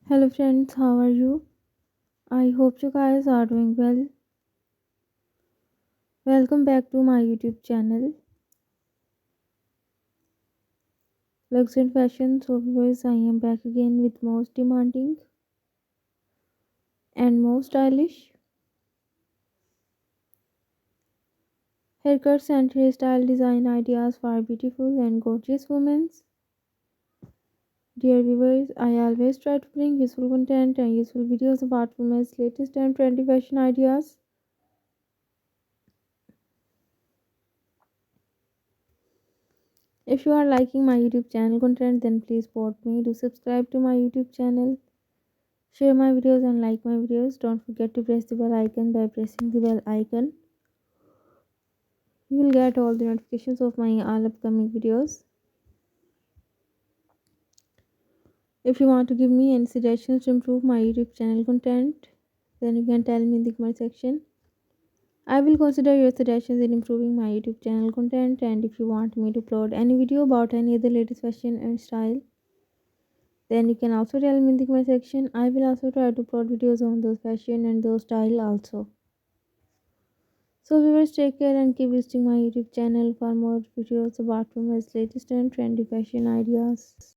Hello friends, how are you? I hope you guys are doing well. Welcome back to my YouTube channel, Luxury and Fashion. So viewers, I am back again with most demanding and most stylish haircuts and hairstyle design ideas for beautiful and gorgeous women. Dear viewers, I always try to bring useful content and useful videos about women's latest and trendy fashion ideas. If you are liking my YouTube channel content, then please support me. Do subscribe to my YouTube channel, share my videos and like my videos. Don't forget to press the bell icon. By pressing the bell icon, you will get all the notifications of my all upcoming videos. If you want to give me any suggestions to improve my YouTube channel content, then you can tell me in the comment section. I will consider your suggestions in improving my YouTube channel content. And if you want me to upload any video about any other latest fashion and style, then you can also tell me in the comment section. I will also try to upload videos on those fashion and those style also. So viewers, take care and keep visiting my YouTube channel for more videos about women's latest and trendy fashion ideas.